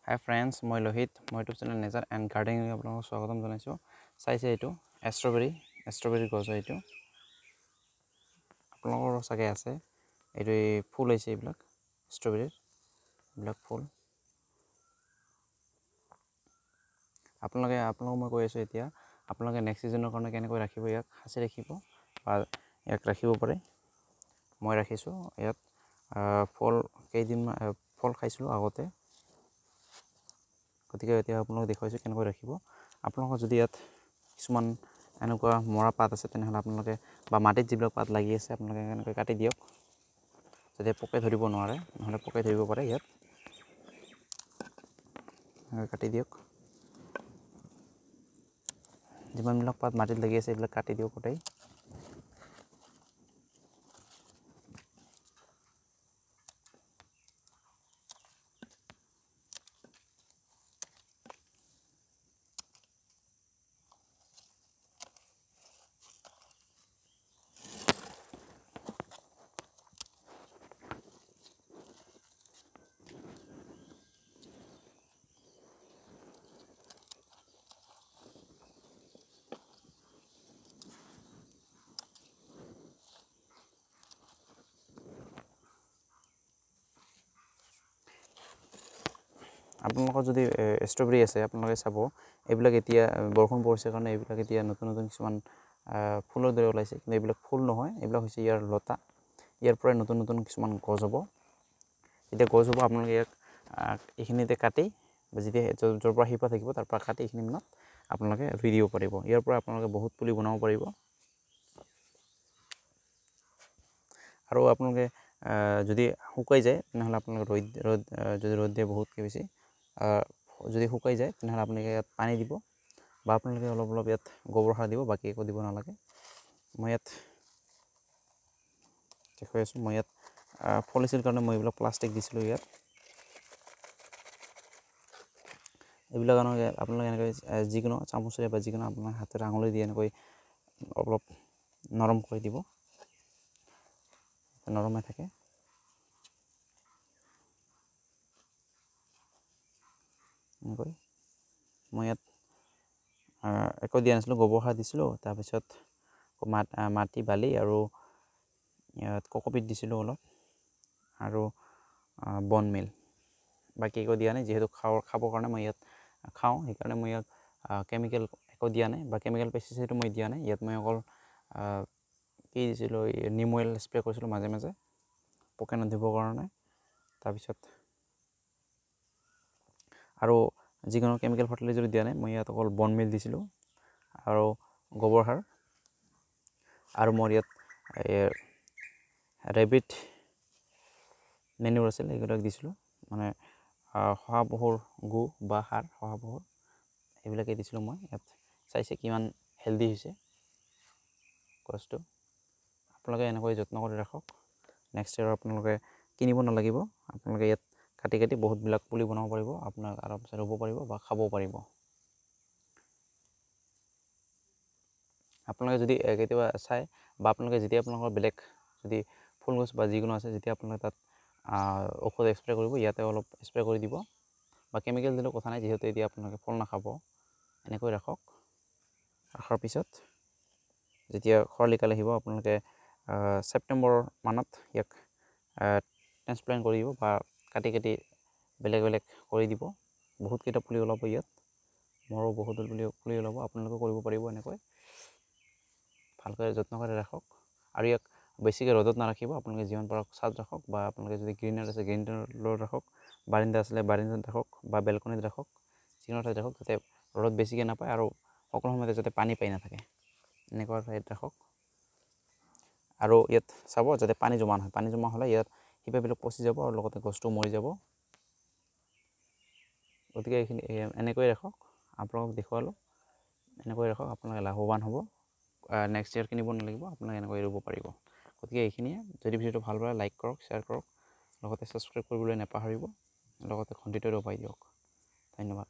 Hi friends, মই লোহিত মই YouTube channel nature and gardening আপোনালোকক স্বাগতম জনাইছোঁ। চাইছে এইটো ষ্ট্ৰবেৰী গছ এইটো আপোনালোকৰ চাগে আছে। এইটো ফুল হৈছে, এইবিলাক ষ্ট্ৰবেৰীৰ এইবিলাক ফুল। আপোনালোকক মই কৈ আছোঁ এতিয়া আপোনালোকে নেক্সট ছিজনৰ কাৰণে কেনেকৈ ৰাখিব, ইয়াক সাঁচি ৰাখিব বা ইয়াক ৰাখিব পাৰে। মই ৰাখিছোঁ ইয়াত ফল খাইছিলোঁ আগতে, গতিকে এতিয়া আপোনালোকক দেখুৱাইছোঁ কেনেকৈ ৰাখিব। আপোনালোকৰ যদি ইয়াত কিছুমান এনেকুৱা মৰা পাত আছে তেনেহ'লে আপোনালোকে বা মাটিত যিবিলাক পাত লাগি আছে আপোনালোকে এনেকৈ কাটি দিয়ক, যাতে পোকে ধৰিব নোৱাৰে, নহ'লে পোকে ধৰিব পাৰে। ইয়াত এনেকৈ কাটি দিয়ক, যিমানবিলাক পাত মাটিত লাগি আছে এইবিলাক কাটি দিয়ক গোটেই। আপোনালোকৰ যদি ষ্ট্ৰবেৰী আছে আপোনালোকে চাব, এইবিলাক এতিয়া বৰষুণ পৰিছে কাৰণে এইবিলাক এতিয়া নতুন নতুন কিছুমান ফুলৰ দৰে ওলাইছে, কিন্তু এইবিলাক ফুল নহয়, এইবিলাক হৈছে ইয়াৰ লতা। ইয়াৰ পৰাই নতুন নতুন কিছুমান গছ হ'ব। যেতিয়া গছ হ'ব আপোনালোকে ইয়াক এইখিনিতে কাটি বা যেতিয়া য'ৰ পৰা শিপা থাকিব তাৰ পৰা কাটি এইখিনি মানত আপোনালোকে ৰুই দিব পাৰিব। ইয়াৰ পৰা আপোনালোকে বহুত পুলি বনাব পাৰিব। আৰু আপোনালোকে যদি শুকাই যায় তেনেহ'লে আপোনালোকে যদি ৰ'দ দিয়ে বহুতকৈ বেছি, যদি শুকাই যায় তেনেহ'লে আপোনালোকে ইয়াত পানী দিব বা আপোনালোকে অলপ অলপ ইয়াত গোবৰ সাৰ দিব, বাকী একো দিব নালাগে। মই ইয়াত দেখুৱাই আছোঁ, মই ইয়াত ফলিছিল কাৰণে মই এইবিলাক প্লাষ্টিক দিছিলোঁ ইয়াত। এইবিলাক আপোনালোকে এনেকৈ যিকোনো চামুচেৰে বা যিকোনো আপোনাৰ হাতেৰে আঙুলি দি এনেকৈ অলপ নৰম কৰি দিব, নৰম হৈ থাকে। এনেকৈ মই ইয়াত একো দিয়া নাছিলোঁ, গোবৰ সাৰ দিছিলোঁ, তাৰপিছত মাটি বালি আৰু ইয়াত কক'পিট দিছিলোঁ অলপ, আৰু বন মিল, বাকী একো দিয়া নাই। যিহেতু খাবৰ কাৰণে মই ইয়াত খাওঁ, সেইকাৰণে মই ইয়াত কেমিকেল একো দিয়া নাই বা কেমিকেল পেষ্টিচাইডো মই দিয়া নাই। ইয়াত মই অকল কি দিছিলোঁ, নিম অইল স্প্ৰে কৰিছিলোঁ মাজে মাজে পোকে নধৰিবৰ কাৰণে। তাৰপিছত আৰু যিকোনো কেমিকেল ফাৰ্টিলাইজাৰ দিয়া নাই, মই ইয়াত অকল বন মিল দিছিলোঁ আৰু গোবৰ সাৰ, আৰু মোৰ ইয়াত ৰেবিট মেনিউৰ আছিল, এইবিলাক দিছিলোঁ, মানে শহাপহুৰ গু বা সাৰ, শহাপহুৰ এইবিলাকেই দিছিলোঁ মই ইয়াত। চাইছে কিমান হেল্ডি হৈছে গছটো। আপোনালোকে এনেকৈ যত্ন কৰি ৰাখক। নেক্সট ইয়াৰ আপোনালোকে কিনিব নালাগিব, আপোনালোকে ইয়াত কাটি কাটি বহুতবিলাক পুলি বনাব পাৰিব, আপোনাক আৰামছে ৰুব পাৰিব বা খাবও পাৰিব। আপোনালোকে যদি কেতিয়াবা চাই বা আপোনালোকে যেতিয়া আপোনালোকৰ বেলেগ যদি ফুল গছ বা যিকোনো আছে, যেতিয়া আপোনালোকে তাত ঔষধ স্প্ৰে কৰিব, ইয়াতে অলপ স্প্ৰে কৰি দিব, বা কেমিকেল দিলেও কথা নাই, যিহেতু এতিয়া আপোনালোকে ফল নাখাব। এনেকৈ ৰাখক। ৰখাৰ পিছত যেতিয়া খৰালিকাল আহিব আপোনালোকে ছেপ্টেম্বৰ মানত ইয়াক ট্ৰেন্সপ্লান্ট কৰি দিব বা কাটি কাটি বেলেগ বেলেগ কৰি দিব। বহুতকেইটা পুলি ওলাব ইয়াত, মোৰো বহুত পুলি ওলাব, আপোনালোকেও কৰিব পাৰিব এনেকৈ। ভালকৈ যত্ন কৰি ৰাখক, আৰু ইয়াক বেছিকৈ ৰ'দত নাৰাখিব। আপোনালোকে যিমান পাৰক ছাদ ৰাখক, বা আপোনালোকে যদি গ্ৰীণাৰ আছে গ্ৰীণাৰত ৰাখক, বাৰিন্দা আছিলে বাৰিন্দাত ৰাখক, বা বেলকনিত ৰাখক, যিকোনো ঠাইত ৰাখক, যাতে ৰ'দ বেছিকৈ নাপায় আৰু সকলো সময়তে যাতে পানী পাই নাথাকে, এনেকুৱা ঠাইত ৰাখক। আৰু ইয়াত চাব যাতে পানী জমা নহয়, পানী জমা হ'লে ইয়াত শিপাবিলাক পচি যাব আৰু লগতে গছটো মৰি যাব। গতিকে এইখিনি এনেকৈ ৰাখক, আপোনালোকক দেখুৱালোঁ, এনেকৈ ৰাখক, আপোনালোকে লাভৱান হ'ব। নেক্সট ইয়াৰ কিনিব নালাগিব, আপোনালোকে এনেকৈ ৰুব পাৰিব। গতিকে এইখিনিয়ে। যদি ভিডিঅ'টো ভাল পায় লাইক কৰক, শ্বেয়াৰ কৰক, লগতে ছাবস্ক্ৰাইব কৰিবলৈ নাপাহৰিব, লগতে ঘণ্টিটো দবাই দিয়ক। ধন্যবাদ।